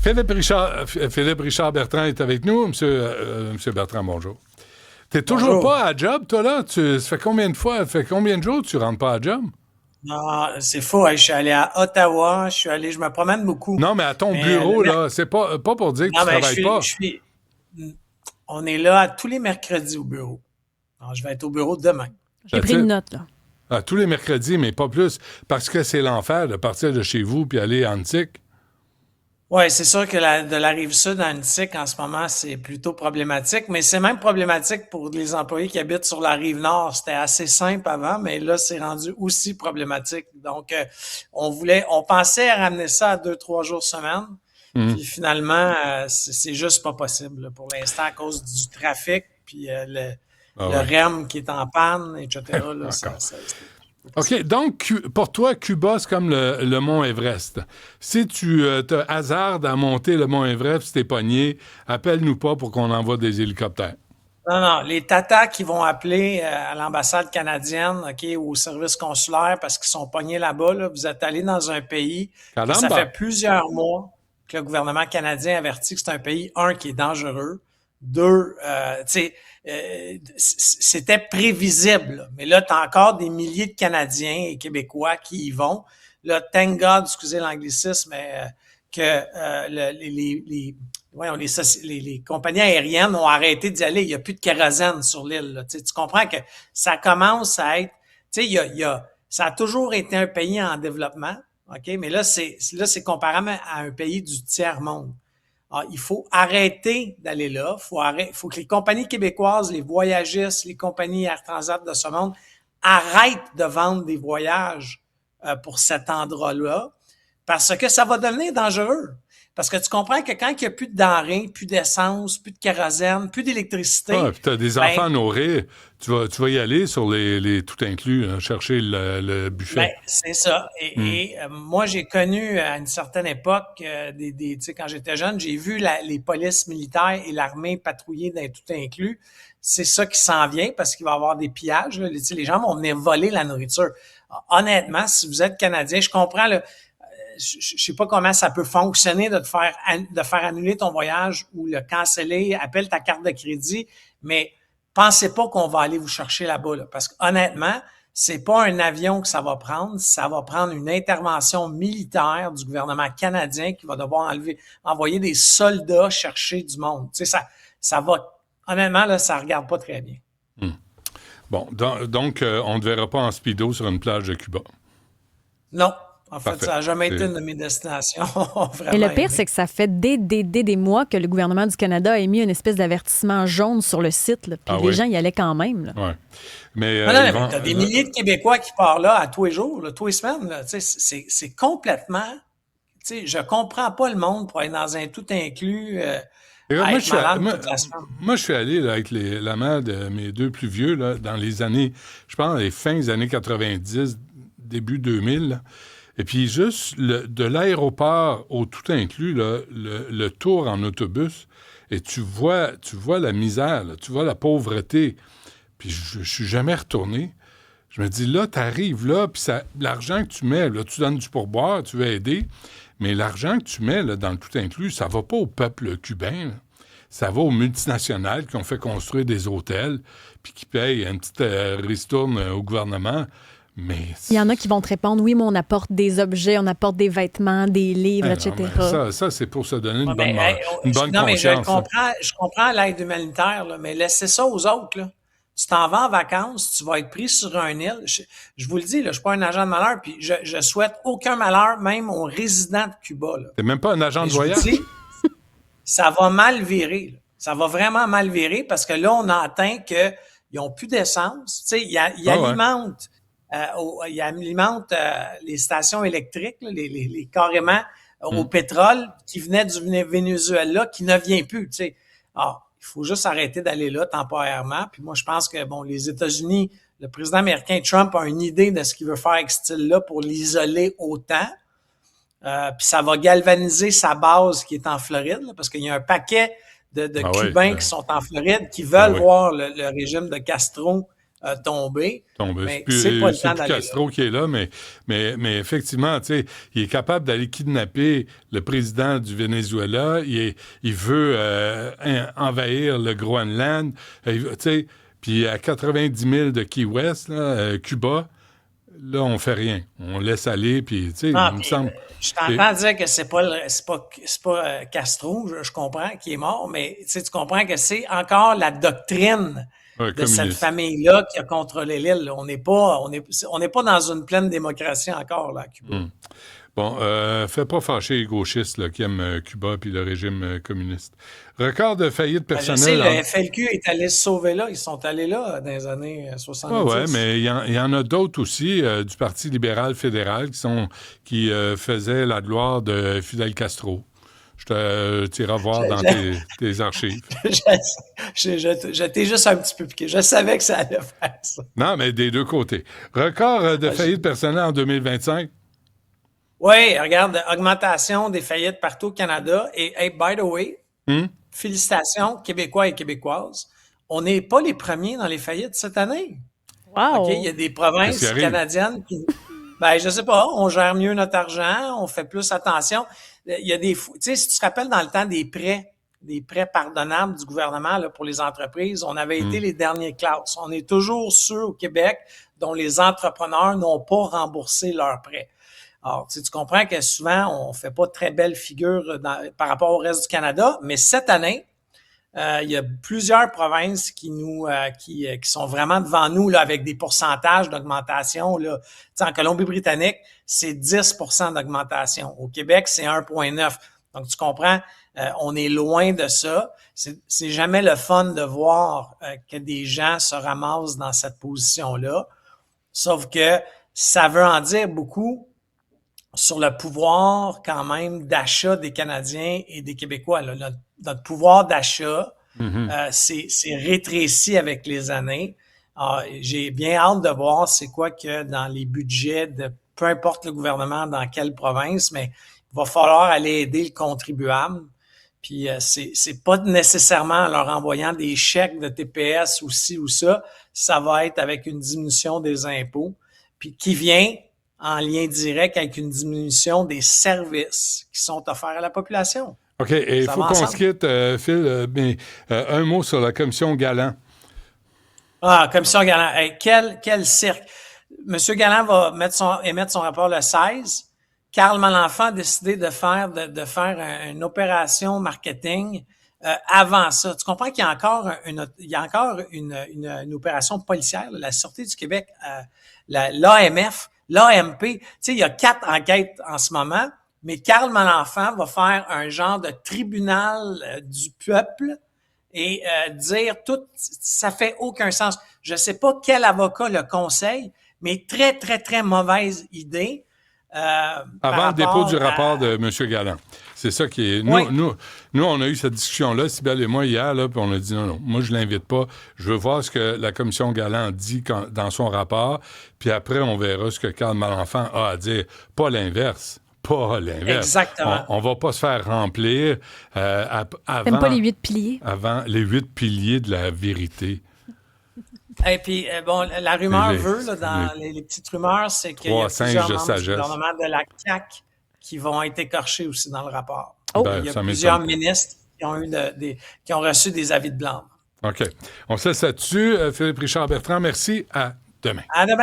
Philippe Richard Bertrand est avec nous. Monsieur Bertrand, bonjour. T'es toujours Bonjour. pas à job, toi, là? Ça fait combien de jours que tu rentres pas à job? Non, c'est faux. Hein. Je suis allé à Ottawa. Je me promène beaucoup. Non, mais à ton Mais bureau, là, c'est pas pour dire que tu non, mais travailles pas. on est là tous les mercredis au bureau. Alors, je vais être au bureau demain. J'ai That's pris une it. note, là. Tous les mercredis, mais pas plus. Parce que c'est l'enfer de partir de chez vous puis aller à Antique. Ouais, c'est sûr que de la rive sud à Antique, en ce moment, c'est plutôt problématique, mais c'est même problématique pour les employés qui habitent sur la rive nord. C'était assez simple avant, mais là, c'est rendu aussi problématique. Donc, on pensait ramener ça à 2, 3 jours semaine, Hum. puis finalement, c'est juste pas possible là, pour l'instant à cause du trafic, puis Ah le ouais. REM qui est en panne, etc. Là, Encore. c'est pas OK, possible. donc, pour toi, Cuba, c'est comme le mont Everest. Si tu te hasardes à monter le mont Everest, si t'es pogné, appelle-nous pas pour qu'on envoie des hélicoptères. Non, non, les tatas qui vont appeler à l'ambassade canadienne, OK, ou au service consulaire parce qu'ils sont pognés là-bas, là, vous êtes allé dans un pays que ça Caramba! fait plusieurs mois que le gouvernement canadien avertit que c'est un pays, un, qui est dangereux, deux, tu sais, c'était prévisible, là. Mais là, tu as encore des milliers de Canadiens et Québécois qui y vont. Là, thank God, excusez l'anglicisme, mais que voyons, les compagnies aériennes ont arrêté d'y aller. Il n'y a plus de kérosène sur l'île. Là. Tu comprends que ça commence à être... Tu sais, ça a toujours été un pays en développement, OK? Mais là, c'est comparable à un pays du tiers-monde. Alors, il faut arrêter d'aller là. Il faut que les compagnies québécoises, les voyagistes, les compagnies Air Transat de ce monde arrêtent de vendre des voyages pour cet endroit-là parce que ça va devenir dangereux. Parce que tu comprends que quand il n'y a plus de denrées, plus d'essence, plus de kérosène, plus Ah, d'électricité, puis t'as des enfants ben, à nourrir, tu vas y aller sur les tout inclus, hein, chercher le buffet. c'est ça. Hmm. Moi, j'ai connu à une certaine époque, tu sais, quand j'étais jeune, j'ai vu les polices militaires et l'armée patrouiller dans les tout inclus. C'est ça qui s'en vient parce qu'il va y avoir des pillages. Là. Tu sais, les gens vont venir voler la nourriture. Honnêtement, si vous êtes Canadien, je comprends là, je sais pas comment ça peut fonctionner de faire annuler ton voyage ou le canceller, appelle ta carte de crédit, mais pensez pas qu'on va aller vous chercher là-bas, là, parce que honnêtement, c'est pas un avion que ça va prendre une intervention militaire du gouvernement canadien qui va devoir envoyer des soldats chercher du monde. Tu sais, ça va, honnêtement, là, ça regarde pas très bien. Hmm. Bon, donc, on ne te verra pas en speedo sur une plage de Cuba. Non. En fait, Parfait. ça n'a jamais été une de mes destinations. Et le Vraiment pire, aimé. c'est que ça fait des mois que le gouvernement du Canada a émis une espèce d'avertissement jaune sur le site, là, puis Ah les oui? gens y allaient quand même. Là. Ouais. Mais Non, non, ils mais vont. t'as des milliers de Québécois qui partent là à tous les jours, là, tous les semaines. Là. Tu sais, c'est complètement... Tu sais, je comprends pas le monde pour être dans un tout inclus, Regarde, à moi, être malade toute la semaine. moi, je suis allé là, avec la mère de mes deux plus vieux là, dans les années, je pense, dans les fins des années 90, début 2000. Là. Et puis, juste de l'aéroport au tout inclus, là, le tour en autobus, et tu vois la misère, là, tu vois la pauvreté. Puis, je suis jamais retourné. Je me dis, là, tu arrives là, puis l'argent que tu mets, là, tu donnes du pourboire, tu veux aider, mais l'argent que tu mets là, dans le tout inclus, ça va pas au peuple cubain, là. Ça va aux multinationales qui ont fait construire des hôtels, puis qui payent une petite ristourne au gouvernement. Mais Il y en a qui vont te répondre, oui, mais on apporte des objets, on apporte des vêtements, des livres, non, etc. mais ça, c'est pour se donner une Ouais, bonne, ben, une bonne non, mais conscience. Là. je comprends l'aide humanitaire, là, mais laissez ça aux autres, là. Tu t'en vas en vacances, tu vas être pris sur un île. Je vous le dis, là, je suis pas un agent de malheur, puis je souhaite aucun malheur, même aux résidents de Cuba, là. T'es même pas un agent Mais de je vous voyage? dis, ça va mal virer. Là. Ça va vraiment mal virer parce que là, on entend qu'ils n'ont plus d'essence. Tu sais, ils alimentent, les stations électriques, là, carrément au pétrole qui venait du Venezuela, qui ne vient plus. Tu sais. Alors, il faut juste arrêter d'aller là temporairement. Puis moi, je pense que bon, les États-Unis, le président américain Trump a une idée de ce qu'il veut faire avec ce style-là pour l'isoler autant. Puis ça va galvaniser sa base qui est en Floride, là, parce qu'il y a un paquet de Cubains qui sont en Floride qui veulent voir le régime de Castro tomber. Mais c'est pas le temps plus d'aller Castro qui est là, mais effectivement, tu sais, il est capable d'aller kidnapper le président du Venezuela. Il veut envahir le Groenland. Tu sais, puis à 90 000 de Key West, là, Cuba, là, on fait rien. On laisse aller, puis tu sais, il me semble... Je t'entends dire que c'est pas Castro, je comprends, qui est mort, mais tu comprends que c'est encore la doctrine de cette famille-là qui a contrôlé l'île. On n'est pas dans une pleine démocratie encore, là, à Cuba. Bon, fais pas fâcher les gauchistes là, qui aiment Cuba puis le régime communiste. Record de faillite personnelle. Je sais, le FLQ est allé se sauver là. Ils sont allés là dans les années 70. Oui, mais il y en a d'autres aussi du Parti libéral fédéral qui faisaient la gloire de Fidel Castro. Je t'irai voir dans tes archives. Je t'ai juste un petit peu piqué. Je savais que ça allait faire ça. Non, mais des deux côtés. Record de faillite personnelle en 2025. Oui, regarde, augmentation des faillites partout au Canada. Et hey, by the way, félicitations Québécois et Québécoises. On n'est pas les premiers dans les faillites cette année. Wow! Okay? Il y a des provinces canadiennes qui... je sais pas, on gère mieux notre argent, on fait plus attention. Il y a des... Tu sais, si tu te rappelles dans le temps des prêts pardonnables du gouvernement là, pour les entreprises, on avait été les derniers classes. On est toujours ceux au Québec dont les entrepreneurs n'ont pas remboursé leurs prêts. Alors, tu comprends que souvent, on fait pas de très belle figure par rapport au reste du Canada, mais cette année, il y a plusieurs provinces qui sont vraiment devant nous là, avec des pourcentages d'augmentation. Là. Tu sais, en Colombie-Britannique, c'est 10 d'augmentation. Au Québec, c'est 1,9. Donc, tu comprends, on est loin de ça. C'est jamais le fun de voir que des gens se ramassent dans cette position-là. Sauf que ça veut en dire beaucoup sur le pouvoir quand même d'achat des Canadiens et des Québécois. Là. Notre pouvoir d'achat c'est rétréci avec les années. Alors, j'ai bien hâte de voir c'est quoi que dans les budgets de peu importe le gouvernement dans quelle province, mais il va falloir aller aider le contribuable. Puis c'est pas nécessairement en leur envoyant des chèques de TPS ou ci ou ça. Ça va être avec une diminution des impôts, puis qui vient en lien direct avec une diminution des services qui sont offerts à la population. OK, et il faut qu'on se quitte, Phil, mais un mot sur la commission Galland. Ah, commission Galland. Hey, quel cirque. Monsieur Galland va émettre son rapport le 16. Carl Malenfant a décidé de faire une opération marketing avant ça. Tu comprends qu'il y a encore une opération policière, la Sûreté du Québec, l'AMF, l'AMP. Tu sais, il y a 4 enquêtes en ce moment, mais Carl Malenfant va faire un genre de tribunal du peuple et dire tout, ça fait aucun sens. Je sais pas quel avocat le conseille, mais très, très, très mauvaise idée. Avant le dépôt du rapport de M. Galland. C'est ça qui est... Nous, on a eu cette discussion-là, Sybelle et moi, hier, là, puis on a dit non, moi, je l'invite pas. Je veux voir ce que la commission Galland dit dans son rapport, puis après, on verra ce que Carl Malenfant a à dire. Pas l'inverse. Pas l'inverse. Exactement. On va pas se faire remplir avant... T'aimes pas les 8 piliers? Avant les 8 piliers de la vérité. Et puis, la rumeur veut, là, dans les petites rumeurs, c'est qu'il y a plusieurs membres du gouvernement de la CAQ qui vont être écorchés aussi dans le rapport. Il y a plusieurs ministres qui ont reçu des avis de blâme. OK. On se laisse là-dessus. Philippe Richard Bertrand, merci. À demain. À demain.